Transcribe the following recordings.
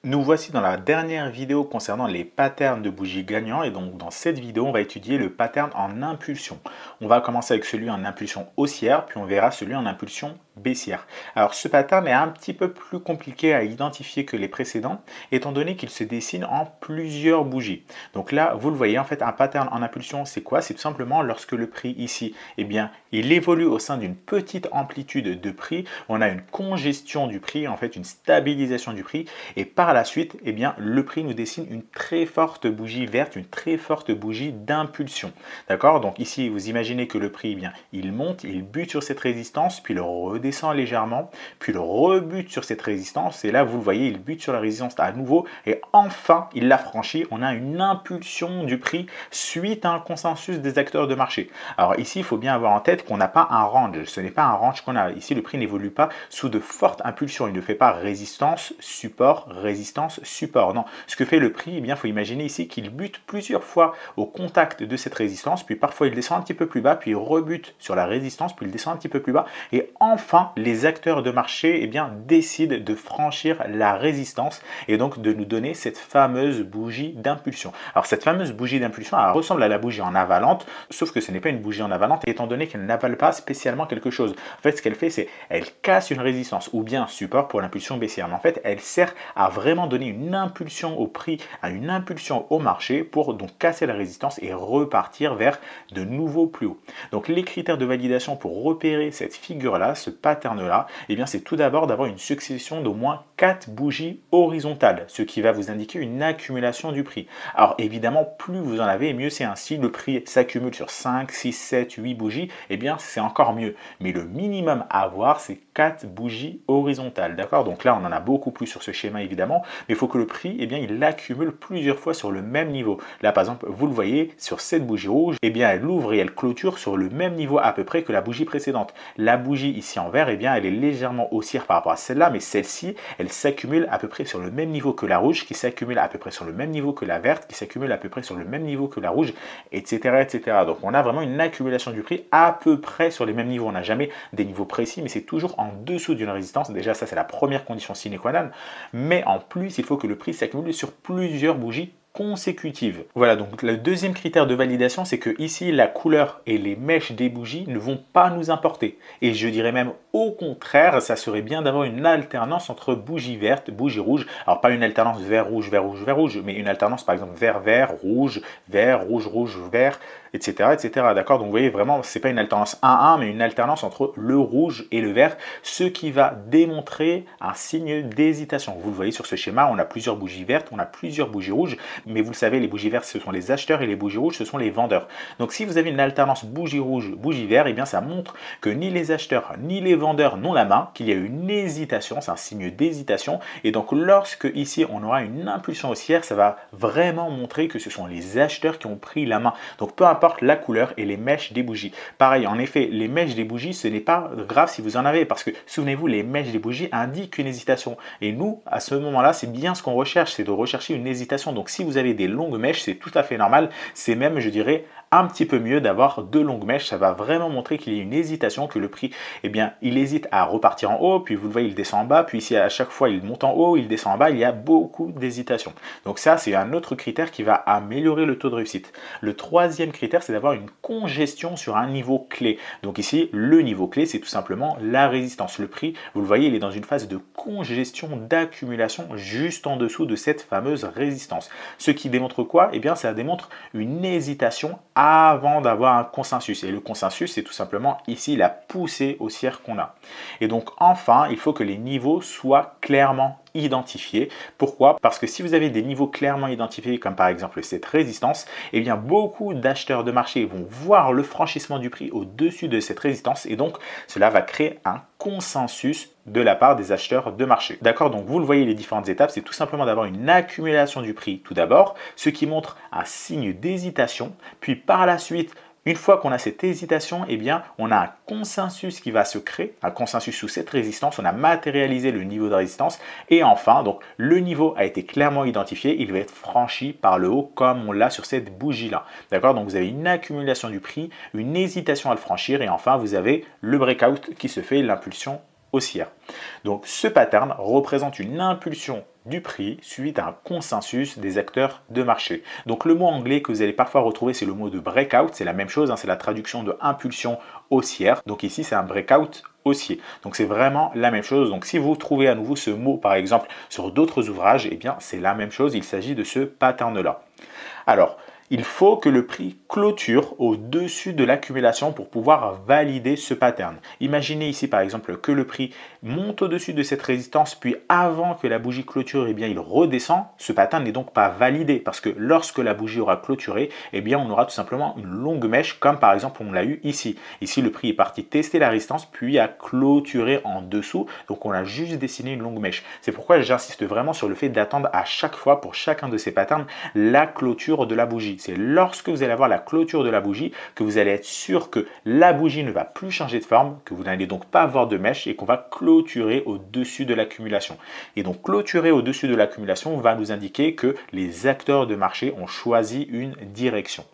Nous voici dans la dernière vidéo concernant les patterns de bougies gagnants et donc dans cette vidéo on va étudier le pattern en impulsion. On va commencer avec celui en impulsion haussière puis on verra celui en impulsion baissière. Alors ce pattern est un petit peu plus compliqué à identifier que les précédents étant donné qu'il se dessine en plusieurs bougies. Donc là vous le voyez en fait un pattern en impulsion c'est quoi? C'est tout simplement lorsque le prix ici il évolue au sein d'une petite amplitude de prix, on a une congestion du prix, en fait une stabilisation du prix et par la suite, le prix nous dessine une très forte bougie verte, une très forte bougie d'impulsion. D'accord? Donc ici, vous imaginez que le prix, il monte, il bute sur cette résistance, puis il redescend légèrement, puis il rebute sur cette résistance. Et là, vous le voyez, il bute sur la résistance à nouveau. Et enfin, il l'a franchi. On a une impulsion du prix suite à un consensus des acteurs de marché. Alors ici, il faut bien avoir en tête qu'on n'a pas un range. Ce n'est pas un range qu'on a. Ici, le prix n'évolue pas sous de fortes impulsions. Il ne fait pas résistance, support, résistance, support. Non, ce que fait le prix, il faut imaginer ici qu'il bute plusieurs fois au contact de cette résistance, puis parfois il descend un petit peu plus bas, puis il rebute sur la résistance, puis il descend un petit peu plus bas, et enfin les acteurs de marché décident de franchir la résistance et donc de nous donner cette fameuse bougie d'impulsion. Alors cette fameuse bougie d'impulsion, elle ressemble à la bougie en avalante, sauf que ce n'est pas une bougie en avalante, étant donné qu'elle n'avale pas spécialement quelque chose. En fait, ce qu'elle fait, c'est elle casse une résistance, ou bien support pour l'impulsion baissière, mais en fait, elle sert à vraiment donner une impulsion au prix, à une impulsion au marché pour donc casser la résistance et repartir vers de nouveaux plus hauts. Donc les critères de validation pour repérer cette figure-là, ce pattern-là, c'est tout d'abord d'avoir une succession d'au moins 4 bougies horizontales, ce qui va vous indiquer une accumulation du prix. Alors évidemment, plus vous en avez, mieux c'est ainsi. Le prix s'accumule sur 5, 6, 7, 8 bougies, c'est encore mieux. Mais le minimum à avoir, c'est 4 bougies horizontales. D'accord? Donc là, on en a beaucoup plus sur ce schéma évidemment, mais il faut que le prix, il l'accumule plusieurs fois sur le même niveau. Là, par exemple, vous le voyez, sur cette bougie rouge, elle ouvre et elle clôture sur le même niveau à peu près que la bougie précédente. La bougie ici en vert, elle est légèrement haussière par rapport à celle-là, mais celle-ci, elle s'accumule à peu près sur le même niveau que la rouge, qui s'accumule à peu près sur le même niveau que la verte, qui s'accumule à peu près sur le même niveau que la rouge, etc., etc. Donc, on a vraiment une accumulation du prix à peu près sur les mêmes niveaux. On n'a jamais des niveaux précis, mais c'est toujours en dessous d'une résistance. Déjà, ça, c'est la première condition sine qua non. Mais en plus, il faut que le prix s'accumule sur plusieurs bougies consécutives. Voilà, donc le deuxième critère de validation, c'est que ici, la couleur et les mèches des bougies ne vont pas nous importer. Et je dirais même au contraire, ça serait bien d'avoir une alternance entre bougie verte, bougie rouge. Alors pas une alternance vert, rouge, vert, rouge, vert, rouge, mais une alternance par exemple vert, vert, rouge, rouge, rouge, vert, etc. etc. D'accord? Donc vous voyez vraiment, c'est pas une alternance 1-1, mais une alternance entre le rouge et le vert, ce qui va démontrer un signe d'hésitation. Vous le voyez sur ce schéma, on a plusieurs bougies vertes, on a plusieurs bougies rouges, mais vous le savez, les bougies vertes, ce sont les acheteurs et les bougies rouges, ce sont les vendeurs. Donc si vous avez une alternance bougie rouge, bougie vert, ça montre que ni les acheteurs ni les vendeurs n'ont la main, qu'il y a une hésitation, c'est un signe d'hésitation. Et donc lorsque ici on aura une impulsion haussière, ça va vraiment montrer que ce sont les acheteurs qui ont pris la main. Donc peu importe la couleur et les mèches des bougies. Pareil, en effet, les mèches des bougies, ce n'est pas grave si vous en avez, parce que souvenez-vous, les mèches des bougies indiquent une hésitation. Et nous, à ce moment-là, c'est bien ce qu'on recherche, c'est de rechercher une hésitation. Donc si vous avez des longues mèches, c'est tout à fait normal. C'est même, je dirais, un petit peu mieux d'avoir deux longues mèches. Ça va vraiment montrer qu'il y a une hésitation, que le prix, il hésite à repartir en haut, puis vous le voyez, il descend en bas, puis ici, à chaque fois, il monte en haut, il descend en bas, il y a beaucoup d'hésitation. Donc ça, c'est un autre critère qui va améliorer le taux de réussite. Le troisième critère, c'est d'avoir une congestion sur un niveau clé. Donc ici, le niveau clé, c'est tout simplement la résistance. Le prix, vous le voyez, il est dans une phase de congestion, d'accumulation juste en dessous de cette fameuse résistance. Ce qui démontre quoi? Ça démontre une hésitation avant d'avoir un consensus. Et le consensus, c'est tout simplement ici la poussée haussière qu'on a. Et donc enfin, il faut que les niveaux soient clairement identifiés. Pourquoi? Parce que si vous avez des niveaux clairement identifiés, comme par exemple cette résistance, beaucoup d'acheteurs de marché vont voir le franchissement du prix au-dessus de cette résistance et donc cela va créer un consensus de la part des acheteurs de marché. D'accord? Donc vous le voyez, les différentes étapes, c'est tout simplement d'avoir une accumulation du prix tout d'abord, ce qui montre un signe d'hésitation, puis par la suite, une fois qu'on a cette hésitation, on a un consensus qui va se créer, un consensus sous cette résistance, on a matérialisé le niveau de résistance et enfin, donc le niveau a été clairement identifié, il va être franchi par le haut comme on l'a sur cette bougie-là. D'accord? Donc vous avez une accumulation du prix, une hésitation à le franchir et enfin vous avez le breakout qui se fait, l'impulsion haussière. Donc ce pattern représente une impulsion du prix suivi d'un consensus des acteurs de marché. Donc le mot anglais que vous allez parfois retrouver, c'est le mot de breakout, c'est la même chose, hein, c'est la traduction de impulsion haussière. Donc ici, c'est un breakout haussier. Donc c'est vraiment la même chose. Donc si vous trouvez à nouveau ce mot par exemple sur d'autres ouvrages, eh bien c'est la même chose, il s'agit de ce pattern-là. Alors, il faut que le prix clôture au-dessus de l'accumulation pour pouvoir valider ce pattern. Imaginez ici par exemple que le prix monte au-dessus de cette résistance, puis avant que la bougie clôture, eh bien, il redescend. Ce pattern n'est donc pas validé parce que lorsque la bougie aura clôturé, eh bien, on aura tout simplement une longue mèche comme par exemple on l'a eu ici. Ici, le prix est parti tester la résistance, puis a clôturé en dessous. Donc, on a juste dessiné une longue mèche. C'est pourquoi j'insiste vraiment sur le fait d'attendre à chaque fois pour chacun de ces patterns la clôture de la bougie. C'est lorsque vous allez avoir la clôture de la bougie que vous allez être sûr que la bougie ne va plus changer de forme, que vous n'allez donc pas avoir de mèche et qu'on va clôturer au-dessus de l'accumulation. Et donc clôturer au-dessus de l'accumulation va nous indiquer que les acteurs de marché ont choisi une direction.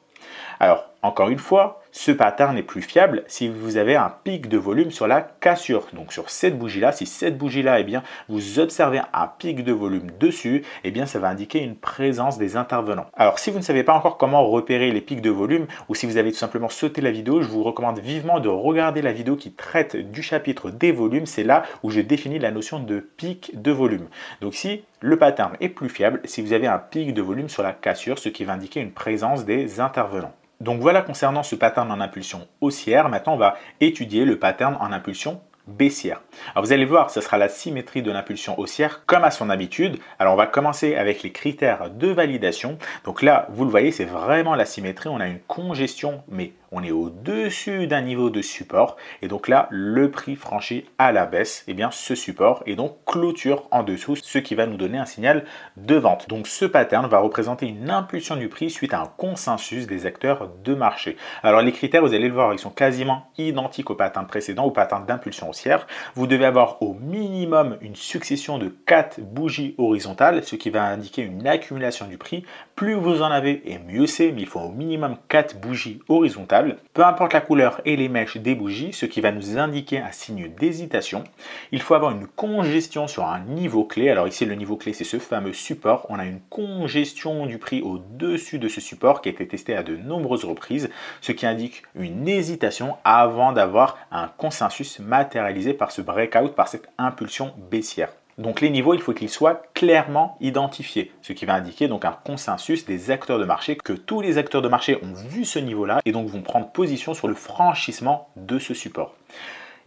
Alors, encore une fois, ce pattern est plus fiable si vous avez un pic de volume sur la cassure. Donc sur cette bougie-là, si cette bougie-là, eh bien, vous observez un pic de volume dessus, eh bien, ça va indiquer une présence des intervenants. Alors si vous ne savez pas encore comment repérer les pics de volume ou si vous avez tout simplement sauté la vidéo, je vous recommande vivement de regarder la vidéo qui traite du chapitre des volumes. C'est là où je définis la notion de pic de volume. Donc ici, le pattern est plus fiable si vous avez un pic de volume sur la cassure, ce qui va indiquer une présence des intervenants. Donc voilà concernant ce pattern en impulsion haussière. Maintenant, on va étudier le pattern en impulsion baissière. Alors vous allez voir, ce sera la symétrie de l'impulsion haussière comme à son habitude. Alors on va commencer avec les critères de validation. Donc là, vous le voyez, c'est vraiment la symétrie. On a une congestion, mais on est au-dessus d'un niveau de support. Et donc là, le prix franchit à la baisse, eh bien ce support et donc clôture en dessous, ce qui va nous donner un signal de vente. Donc ce pattern va représenter une impulsion du prix suite à un consensus des acteurs de marché. Alors les critères, vous allez le voir, ils sont quasiment identiques au pattern précédent, au pattern d'impulsion haussière. Vous devez avoir au minimum une succession de 4 bougies horizontales, ce qui va indiquer une accumulation du prix. Plus vous en avez et mieux c'est, mais il faut au minimum 4 bougies horizontales. Peu importe la couleur et les mèches des bougies, ce qui va nous indiquer un signe d'hésitation. Il faut avoir une congestion sur un niveau clé. Alors ici, le niveau clé, c'est ce fameux support. On a une congestion du prix au-dessus de ce support qui a été testé à de nombreuses reprises, ce qui indique une hésitation avant d'avoir un consensus matérialisé par ce breakout, par cette impulsion baissière. Donc les niveaux, il faut qu'ils soient clairement identifiés, ce qui va indiquer donc un consensus des acteurs de marché, que tous les acteurs de marché ont vu ce niveau-là et donc vont prendre position sur le franchissement de ce support.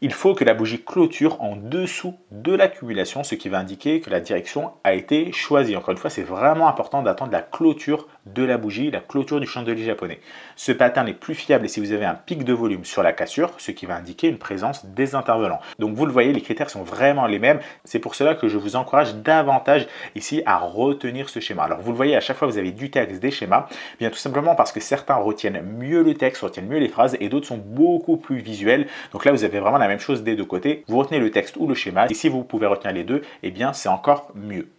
Il faut que la bougie clôture en dessous de l'accumulation, ce qui va indiquer que la direction a été choisie. Encore une fois, c'est vraiment important d'attendre la clôture de la bougie, la clôture du chandelier japonais. Ce pattern est plus fiable si vous avez un pic de volume sur la cassure, ce qui va indiquer une présence des intervenants. Donc vous le voyez, les critères sont vraiment les mêmes. C'est pour cela que je vous encourage davantage ici à retenir ce schéma. Alors vous le voyez, à chaque fois vous avez du texte, des schémas, bien tout simplement parce que certains retiennent mieux le texte, retiennent mieux les phrases et d'autres sont beaucoup plus visuels. Donc là, vous avez vraiment la même chose des deux côtés. Vous retenez le texte ou le schéma et si vous pouvez retenir les deux, eh bien c'est encore mieux.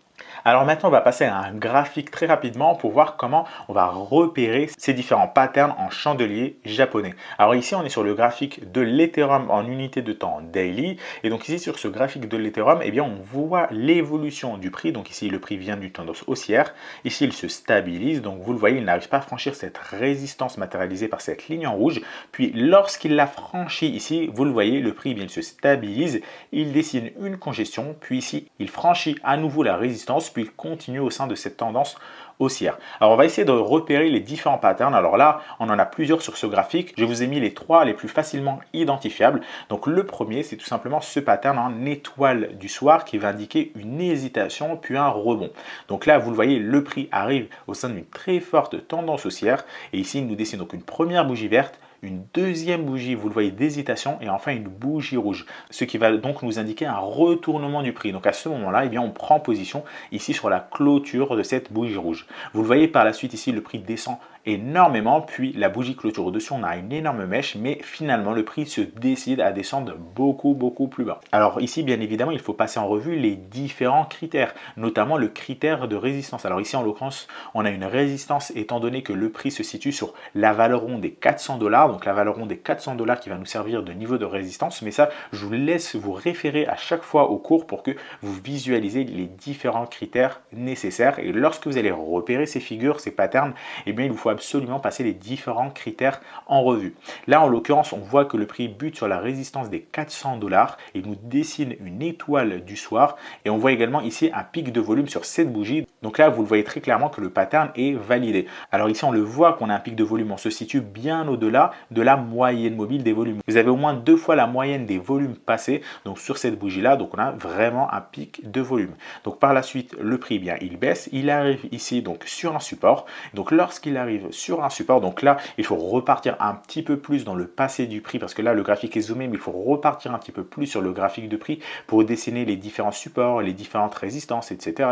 Alors maintenant, on va passer à un graphique très rapidement pour voir comment on va repérer ces différents patterns en chandelier japonais. Alors ici, on est sur le graphique de l'Ethereum en unité de temps daily. Et donc ici, sur ce graphique de l'Ethereum, eh bien, on voit l'évolution du prix. Donc ici, le prix vient d'une tendance haussière. Ici, il se stabilise. Donc vous le voyez, il n'arrive pas à franchir cette résistance matérialisée par cette ligne en rouge. Puis lorsqu'il l'a franchi ici, vous le voyez, le prix, eh bien, il se stabilise. Il dessine une congestion. Puis ici, il franchit à nouveau la résistance. Puis il continue au sein de cette tendance haussière. Alors on va essayer de repérer les différents patterns. Alors là, on en a plusieurs sur ce graphique. Je vous ai mis les 3 les plus facilement identifiables. Donc le premier, c'est tout simplement ce pattern en étoile du soir qui va indiquer une hésitation puis un rebond. Donc là, vous le voyez, le prix arrive au sein d'une très forte tendance haussière. Et ici, il nous dessine donc une première bougie verte, une deuxième bougie, vous le voyez, d'hésitation et enfin une bougie rouge, ce qui va donc nous indiquer un retournement du prix. Donc à ce moment-là, eh bien, on prend position ici sur la clôture de cette bougie rouge. Vous le voyez par la suite ici, le prix descend énormément, puis la bougie clôture au-dessus, on a une énorme mèche, mais finalement le prix se décide à descendre beaucoup plus bas. Alors ici, bien évidemment, il faut passer en revue les différents critères, notamment le critère de résistance. Alors ici, en l'occurrence, on a une résistance étant donné que le prix se situe sur la valeur ronde des 400 $, donc la valeur ronde des 400 $ qui va nous servir de niveau de résistance, mais ça, je vous laisse vous référer à chaque fois au cours pour que vous visualisez les différents critères nécessaires. Et lorsque vous allez repérer ces figures, ces patterns, eh bien, il vous faut absolument passer les différents critères en revue. Là, en l'occurrence, on voit que le prix bute sur la résistance des 400 $. Il nous dessine une étoile du soir et on voit également ici un pic de volume sur cette bougie. Donc là, vous le voyez très clairement que le pattern est validé. Alors ici, on le voit qu'on a un pic de volume. On se situe bien au-delà de la moyenne mobile des volumes. Vous avez au moins 2 fois la moyenne des volumes passés donc sur cette bougie-là. Donc on a vraiment un pic de volume. Donc par la suite, le prix, bien, il baisse. Il arrive ici donc sur un support. Donc lorsqu'il arrive sur un support, donc là, il faut repartir un petit peu plus dans le passé du prix parce que là, le graphique est zoomé, mais il faut repartir un petit peu plus sur le graphique de prix pour dessiner les différents supports, les différentes résistances, etc.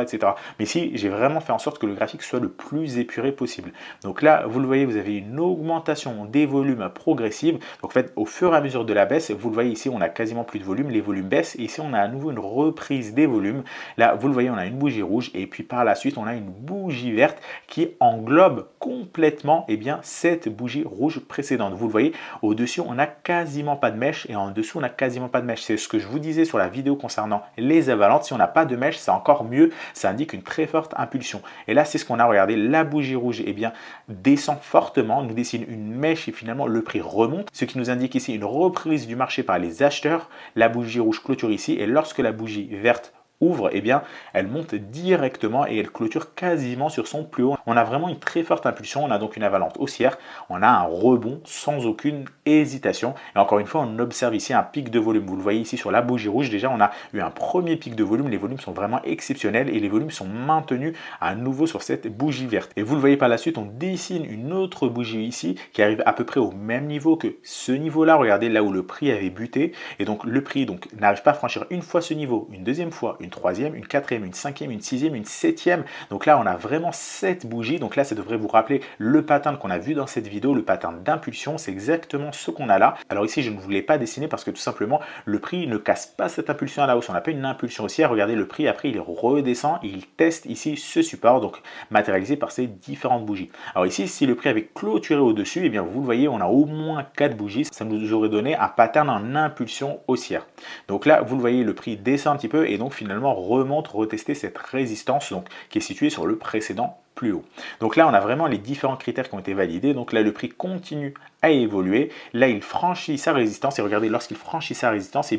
Mais ici, j'ai vraiment fait en sorte que le graphique soit le plus épuré possible. Donc là, vous le voyez, vous avez une augmentation des volumes progressive. Donc en fait, au fur et à mesure de la baisse, vous le voyez ici, on a quasiment plus de volume, les volumes baissent. Et ici, on a à nouveau une reprise des volumes. Là, vous le voyez, on a une bougie rouge et puis par la suite, on a une bougie verte qui englobe complètement cette bougie rouge précédente. Vous le voyez, au-dessus, on n'a quasiment pas de mèche et en dessous, on n'a quasiment pas de mèche. C'est ce que je vous disais sur la vidéo concernant les avalanches. Si on n'a pas de mèche, c'est encore mieux. Ça indique une très forte impulsion. Et là, c'est ce qu'on a. Regardé, la bougie rouge descend fortement, nous dessine une mèche et finalement le prix remonte, ce qui nous indique ici une reprise du marché par les acheteurs. La bougie rouge clôture ici et lorsque la bougie verte ouvre, elle monte directement et elle clôture quasiment sur son plus haut. On a vraiment une très forte impulsion, on a donc une avalanche haussière, on a un rebond sans aucune hésitation. Et encore une fois, on observe ici un pic de volume. Vous le voyez ici sur la bougie rouge, déjà on a eu un premier pic de volume, les volumes sont vraiment exceptionnels et les volumes sont maintenus à nouveau sur cette bougie verte. Et vous le voyez par la suite, on dessine une autre bougie ici qui arrive à peu près au même niveau que ce niveau-là. Regardez là où le prix avait buté et donc le prix n'arrive pas à franchir une fois ce niveau, une deuxième fois, une troisième, une quatrième, une cinquième, une sixième, une septième. Donc là, on a vraiment 7 bougies. Donc là, ça devrait vous rappeler le pattern qu'on a vu dans cette vidéo, le pattern d'impulsion. C'est exactement ce qu'on a là. Alors ici, je ne voulais pas dessiner parce que tout simplement, le prix ne casse pas cette impulsion à la hausse. On n'a pas une impulsion haussière. Regardez le prix, après, il redescend et il teste ici ce support, donc matérialisé par ces différentes bougies. Alors ici, si le prix avait clôturé au-dessus, vous le voyez, on a au moins 4 bougies. Ça nous aurait donné un pattern en impulsion haussière. Donc là, vous le voyez, le prix descend un petit peu et donc finalement remonte, retester cette résistance qui est située sur le précédent plus haut. Donc là, on a vraiment les différents critères qui ont été validés. Donc là, le prix continue à évoluer. Là, il franchit sa résistance. Et regardez, lorsqu'il franchit sa résistance,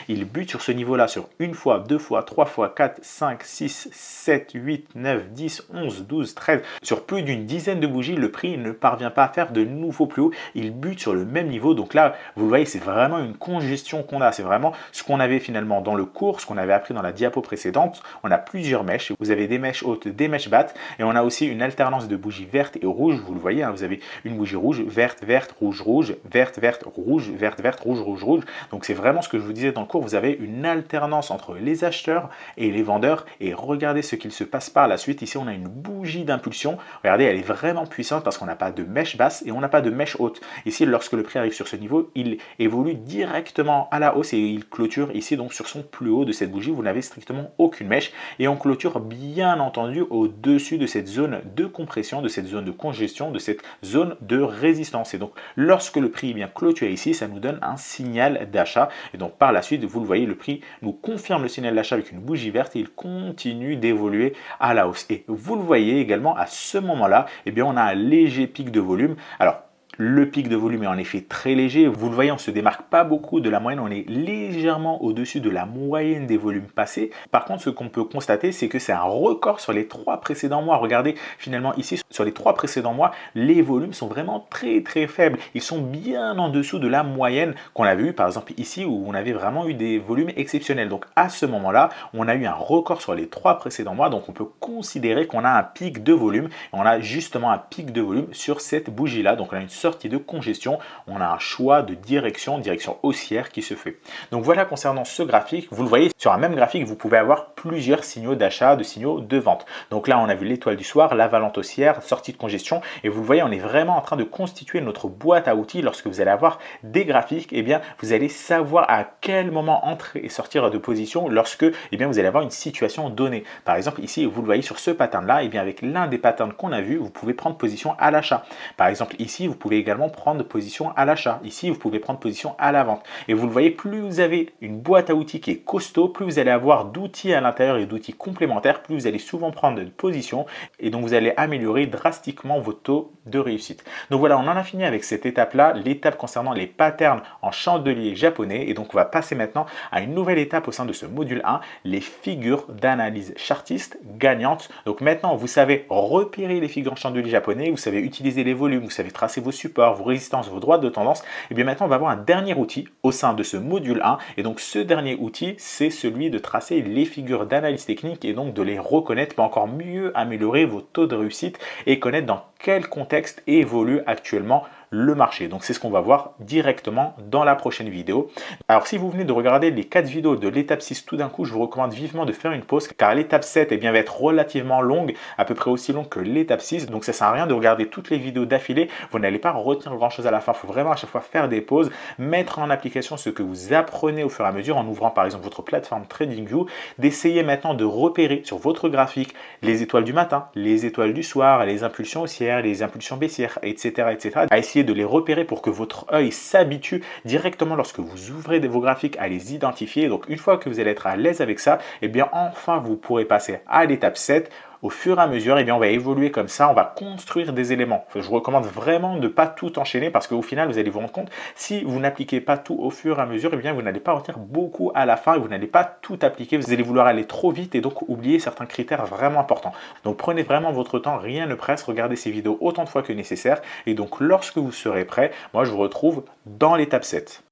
il bute sur ce niveau-là sur une fois, deux fois, trois fois, 4, 5, 6, 7, 8, 9, 10, 11, 12, 13. Sur plus d'une dizaine de bougies, le prix ne parvient pas à faire de nouveau plus haut. Il bute sur le même niveau. Donc là, vous voyez, c'est vraiment une congestion qu'on a. C'est vraiment ce qu'on avait finalement dans le cours, ce qu'on avait appris dans la diapo précédente. On a plusieurs mèches. Vous avez des mèches hautes, des mèches basses. Et on a aussi une alternance de bougies vertes et rouges. Vous le voyez, vous avez une bougie rouge, verte, verte, rouge, rouge, verte, verte, rouge, verte, verte, rouge, rouge, rouge. Donc c'est vraiment ce que je vous disais dans le cours. Vous avez une alternance entre les acheteurs et les vendeurs. Et regardez ce qu'il se passe par la suite. Ici, on a une bougie d'impulsion. Regardez, elle est vraiment puissante parce qu'on n'a pas de mèche basse et on n'a pas de mèche haute. Ici, lorsque le prix arrive sur ce niveau, il évolue directement à la hausse et il clôture ici donc sur son plus haut de cette bougie. Vous n'avez strictement aucune mèche et on clôture bien entendu au-dessus de cette zone de compression, de cette zone de congestion, de cette zone de résistance. Et donc, lorsque le prix est bien clôturé ici, ça nous donne un signal d'achat. Et donc, par la suite, vous le voyez, le prix nous confirme le signal d'achat avec une bougie verte et il continue d'évoluer à la hausse. Et vous le voyez également, à ce moment-là, on a un léger pic de volume. Alors, le pic de volume est en effet très léger. Vous le voyez, on ne se démarque pas beaucoup de la moyenne. On est légèrement au-dessus de la moyenne des volumes passés. Par contre, ce qu'on peut constater, c'est que c'est un record sur les 3 précédents mois. Regardez, finalement, ici, sur les 3 précédents mois, les volumes sont vraiment très, très faibles. Ils sont bien en dessous de la moyenne qu'on avait eu, par exemple, ici, où on avait vraiment eu des volumes exceptionnels. Donc, à ce moment-là, on a eu un record sur les 3 précédents mois. Donc, on peut considérer qu'on a un pic de volume. On a justement un pic de volume sur cette bougie-là. Donc, on a une sorte sortie de congestion, on a un choix de direction haussière qui se fait. Donc voilà concernant ce graphique, vous le voyez sur un même graphique, vous pouvez avoir plusieurs signaux d'achat, de signaux de vente. Donc là, on a vu l'étoile du soir, la valente haussière, sortie de congestion et vous le voyez, on est vraiment en train de constituer notre boîte à outils. Lorsque vous allez avoir des graphiques, eh bien, vous allez savoir à quel moment entrer et sortir de position lorsque eh bien, vous allez avoir une situation donnée. Par exemple, ici, vous le voyez sur ce pattern-là, eh bien, avec l'un des patterns qu'on a vu, vous pouvez prendre position à l'achat. Par exemple, ici, vous pouvez également prendre position à l'achat. Ici, vous pouvez prendre position à la vente. Et vous le voyez, plus vous avez une boîte à outils qui est costaud, plus vous allez avoir d'outils à l'intérieur et d'outils complémentaires, plus vous allez souvent prendre de position et donc vous allez améliorer drastiquement vos taux de réussite. Donc voilà, on en a fini avec cette étape-là, l'étape concernant les patterns en chandelier japonais. Et donc, on va passer maintenant à une nouvelle étape au sein de ce module 1, les figures d'analyse chartiste gagnantes. Donc maintenant, vous savez repérer les figures en chandelier japonais, vous savez utiliser les volumes, vous savez tracer vos supports, vos résistances, vos droites de tendance. Et bien maintenant, on va avoir un dernier outil au sein de ce module 1. Et donc, ce dernier outil, c'est celui de tracer les figures d'analyse technique et donc de les reconnaître pour encore mieux améliorer vos taux de réussite et connaître dans quel contexte évolue actuellement le marché. Donc c'est ce qu'on va voir directement dans la prochaine vidéo. Alors si vous venez de regarder les 4 vidéos de l'étape 6 tout d'un coup, je vous recommande vivement de faire une pause car l'étape 7 eh bien, va être relativement longue, à peu près aussi longue que l'étape 6. Donc ça sert à rien de regarder toutes les vidéos d'affilée, vous n'allez pas retenir grand chose à la fin. Il faut vraiment à chaque fois faire des pauses, mettre en application ce que vous apprenez au fur et à mesure en ouvrant par exemple votre plateforme TradingView, d'essayer maintenant de repérer sur votre graphique les étoiles du matin, les étoiles du soir, les impulsions haussières, les impulsions baissières, etc. À essayer de les repérer pour que votre œil s'habitue directement lorsque vous ouvrez vos graphiques à les identifier. Donc une fois que vous allez être à l'aise avec ça, eh bien enfin vous pourrez passer à l'étape 7. Au fur et à mesure, eh bien, on va évoluer comme ça, on va construire des éléments. Je vous recommande vraiment de ne pas tout enchaîner parce qu'au final, vous allez vous rendre compte, si vous n'appliquez pas tout au fur et à mesure, eh bien, vous n'allez pas retenir beaucoup à la fin et vous n'allez pas tout appliquer. Vous allez vouloir aller trop vite et donc oublier certains critères vraiment importants. Donc prenez vraiment votre temps, rien ne presse, regardez ces vidéos autant de fois que nécessaire. Et donc lorsque vous serez prêt, moi je vous retrouve dans l'étape 7.